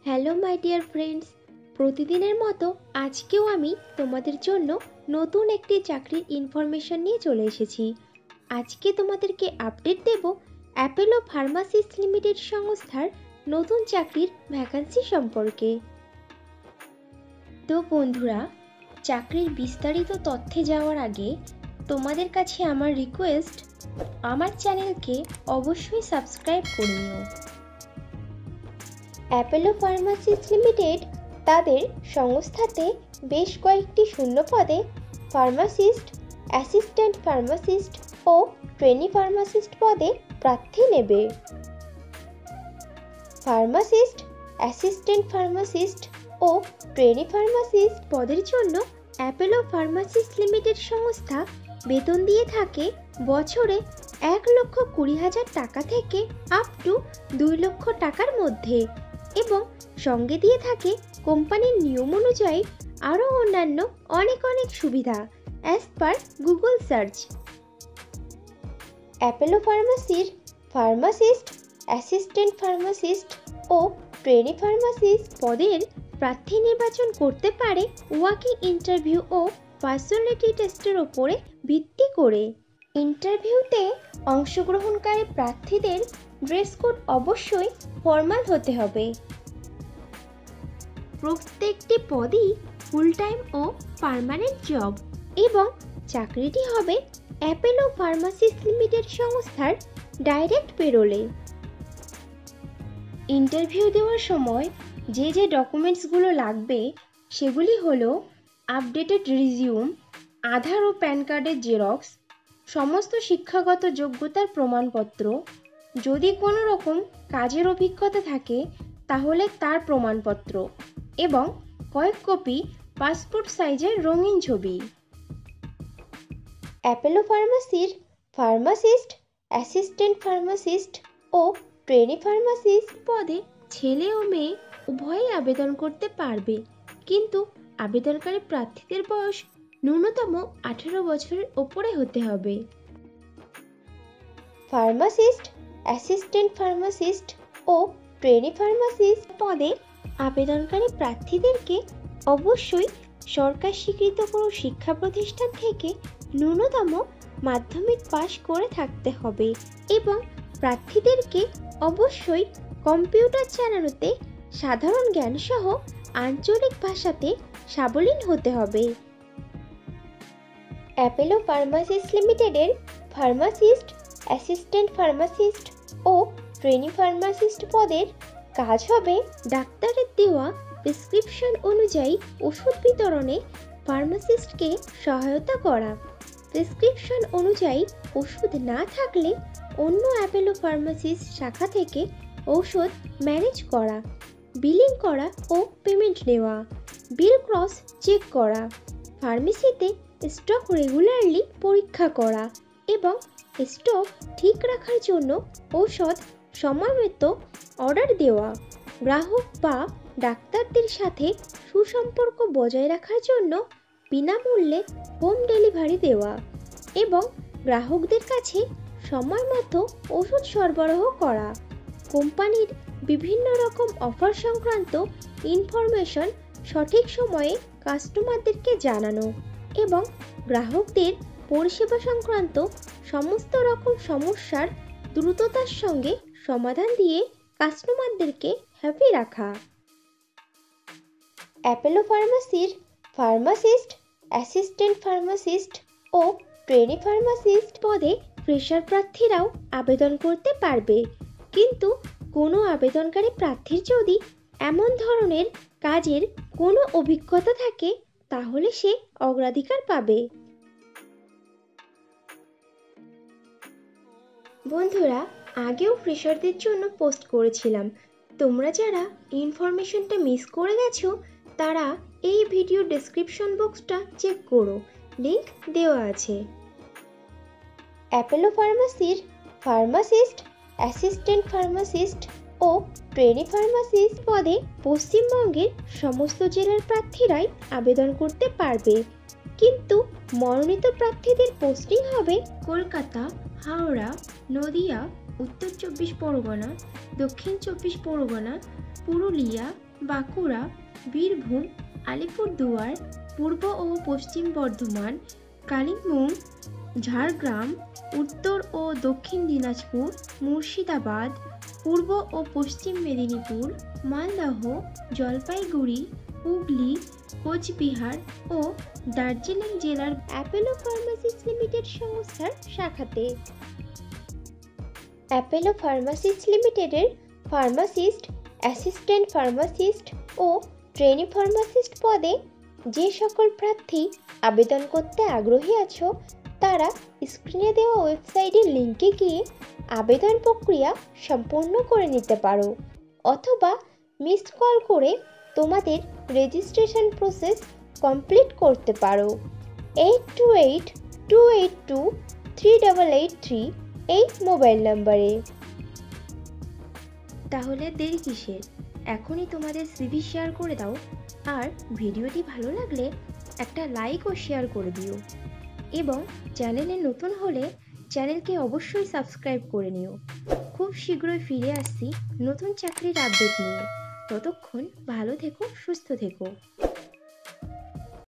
Hello my dear friends, প্রতিদিনের মতো আজকেও আমি তোমাদের জন্য নতুন একটি চাকরির ইনফরমেশন নিয়ে চলে এসেছি। আজকে তোমাদেরকে আপডেট দেব অ্যাপোলো ফার্মাসিস্ট লিমিটেড সংস্থার নতুন চাকরির ভ্যাকান্সি সম্পর্কে। তো বন্ধুরা, চাকরির বিস্তারিত তথ্যে যাওয়ার আগে তোমাদের কাছে আমার রিকোয়েস্ট, আমার চ্যানেলকে অবশ্যই সাবস্ক্রাইব করে নিও। অ্যাপোলো ফার্মাসিস্ট লিমিটেড তাদের সংস্থাতে বেশ কয়েকটি শূন্য পদে ফার্মাসিস্ট, অ্যাসিস্ট্যান্ট ফার্মাসিস্ট ও ট্রেনি ফার্মাসিস্ট পদে প্রার্থী নেবে। ফার্মাসিস্ট, অ্যাসিস্ট্যান্ট ফার্মাসিস্ট ও ট্রেনি ফার্মাসিস্ট পদের জন্য অ্যাপোলো ফার্মাসিস্ট লিমিটেড সংস্থা বেতন দিয়ে থাকে বছরে 1,20,000 টাকা থেকে আপ টু 2 লক্ষ টাকার মধ্যে, এবং সঙ্গে দিয়ে থাকে কোম্পানির নিয়ম অনুযায়ী আরও অন্যান্য অনেক সুবিধা as per Google search. Apollo ফার্মাসির ফার্মাসিস্ট, অ্যাসিস্ট্যান্ট ফার্মাসিস্ট ও ট্রেনি ফার্মাসিস্ট পদের প্রার্থী নির্বাচন করতে পারে ওয়াকিং ইন্টারভিউ ও পার্সোনালিটি টেস্টের ওপরে ভিত্তি করে। ইন্টারভিউতে অংশগ্রহণকারী প্রার্থীদের ড্রেস কোড অবশ্যই ফর্মাল হতে হবে। প্রত্যেকটি পদই ফুল টাইম ও পার্মানেন্ট জব, এবং চাকরিটি হবে অ্যাপোলো ফার্মাসিস্ট লিমিটেড সংস্থার ডাইরেক্ট পেরোলে। ইন্টারভিউ দেওয়ার সময় যে ডকুমেন্টসগুলো লাগবে সেগুলি হলো আপডেটেড রিজিউম, আধার ও প্যান কার্ডের জেরক্স, সমস্ত শিক্ষাগত যোগ্যতার প্রমাণপত্র, যদি কোনো রকম কাজের অভিজ্ঞতা থাকে তাহলে তার প্রমাণপত্র, এবং কয়েক কপি পাসপোর্ট সাইজের রঙিন ছবি। অ্যাপোলো ফার্মাসির ফার্মাসিস্ট, অ্যাসিস্ট্যান্ট ফার্মাসিস্ট ও ট্রেনি ফার্মাসিস্ট পদে ছেলে ও মেয়ে উভয়ই আবেদন করতে পারবে, কিন্তু আবেদনকারী প্রার্থীদের বয়স ন্যূনতম 18 বছরের ওপরে হতে হবে। ফার্মাসিস্ট, অ্যাসিস্ট্যান্ট ফার্মাসিস্ট ও ট্রেনি ফার্মাসিস্ট পদে আবেদনকারী প্রার্থীদেরকে অবশ্যই সরকার স্বীকৃত কোনো শিক্ষা প্রতিষ্ঠান থেকে ন্যূনতম মাধ্যমিক পাশ করে থাকতে হবে, এবং প্রার্থীদেরকে অবশ্যই কম্পিউটার চালানোতে সাধারণ জ্ঞান সহ আঞ্চলিক ভাষাতে সাবলীল হতে হবে। অ্যাপোলো ফার্মাসিস্ট লিমিটেডের ফার্মাসিস্ট, অ্যাসিস্ট্যান্ট ফার্মাসিস্ট ও ট্রেনি ফার্মাসিস্ট পদের কাজ হবে ডাক্তারের দেওয়া প্রেসক্রিপশন অনুযায়ী ওষুধ বিতরণে ফার্মাসিস্টকে সহায়তা করা, প্রেসক্রিপশন অনুযায়ী ওষুধ না থাকলে অন্য অ্যাপোলো ফার্মাসিস্ট শাখা থেকে ঔষধ ম্যানেজ করা, বিলিং করা ও পেমেন্ট নেওয়া, বিল ক্রস চেক করা, ফার্মেসিতে স্টক রেগুলারলি পরীক্ষা করা এবং স্টক ঠিক রাখার জন্য ঔষধ সময়মতো অর্ডার দেওয়া, গ্রাহক বা ডাক্তারদের সাথে সুসম্পর্ক বজায় রাখার জন্য বিনামূল্যে হোম ডেলিভারি দেওয়া এবং গ্রাহকদের কাছে সময়মতো ওষুধ সরবরাহ করা, কোম্পানির বিভিন্ন রকম অফার সংক্রান্ত ইনফরমেশন সঠিক সময়ে কাস্টমারদেরকে জানানো এবং গ্রাহকদের পরিষেবা সংক্রান্ত সমস্ত রকম সমস্যার দ্রুততার সঙ্গে সমাধান দিয়ে কাস্টমারদেরকে হ্যাপি রাখা। অ্যাপোলো ফার্মাসির ফার্মাসিস্ট, অ্যাসিস্ট্যান্ট ফার্মাসিস্ট ও ট্রেনি ফার্মাসিস্ট পদে ফ্রেশার প্রার্থীরাও আবেদন করতে পারবে, কিন্তু কোনো আবেদনকারী প্রার্থীর যদি এমন ধরনের কাজের কোনো অভিজ্ঞতা থাকে তাহলে সে অগ্রাধিকার পাবে। বন্ধুরা, আগেও ফ্রেশারদের জন্য পোস্ট করেছিলাম, তোমরা যারা ইনফরমেশনটা মিস করে গেছো তারা এই ভিডিও ডেসক্রিপশন বক্সটা চেক করো, লিংক দেওয়া আছে। অ্যাপোলো ফার্মাসির ফার্মাসিস্ট, অ্যাসিস্ট্যান্ট ফার্মাসিস্ট ও ট্রেনি ফার্মাসিস্ট পদে পশ্চিমবঙ্গের সমস্ত জেলার প্রার্থীরাই আবেদন করতে পারবে, কিন্তু মনোনীত প্রার্থীদের পোস্টিং হবে কলকাতা, হাওড়া, নদিয়া, উত্তর 24 পরগনা, দক্ষিণ 24 পরগনা, পুরুলিয়া, বাঁকুড়া, বীরভূম, আলিপুরদুয়ার, পূর্ব ও পশ্চিম বর্ধমান, কালিম্পং, ঝাড়গ্রাম, উত্তর ও দক্ষিণ দিনাজপুর, মুর্শিদাবাদ, পূর্ব ও পশ্চিম মেদিনীপুর, মালদহ, জলপাইগুড়ি, হুগলি, কোচবিহার ও দার্জিলিং জেলার অ্যাপোলো ফার্মাসিস্ট লিমিটেড সংস্থার শাখাতে। অ্যাপোলো ফার্মাসিস্ট লিমিটেডের ফার্মাসিস্ট, অ্যাসিস্ট্যান্ট ফার্মাসিস্ট ও ট্রেনি ফার্মাসিস্ট পদে যে সকল প্রার্থী আবেদন করতে আগ্রহী আছো তারা স্ক্রিনে দেওয়া ওয়েবসাইটের লিঙ্কে গিয়ে আবেদন প্রক্রিয়া সম্পূর্ণ করে নিতে পারো, অথবা মিসড কল করে তোমাদের রেজিস্ট্রেশন প্রসেস কমপ্লিট করতে পারো 8282823883 এই মোবাইল নাম্বারে। তাহলে দেরি কিসের, এখনই তোমাদের সিভি শেয়ার করে দাও, আর ভিডিওটি ভালো লাগলে একটা লাইক ও শেয়ার করে দিও, এবং চ্যানেলে নতুন হলে চ্যানেলকে অবশ্যই সাবস্ক্রাইব করে নিও। খুব শীঘ্রই ফিরে আসছি নতুন চাকরির আপডেট নিয়ে। ততক্ষণ ভালো থেকো, সুস্থ থেকো।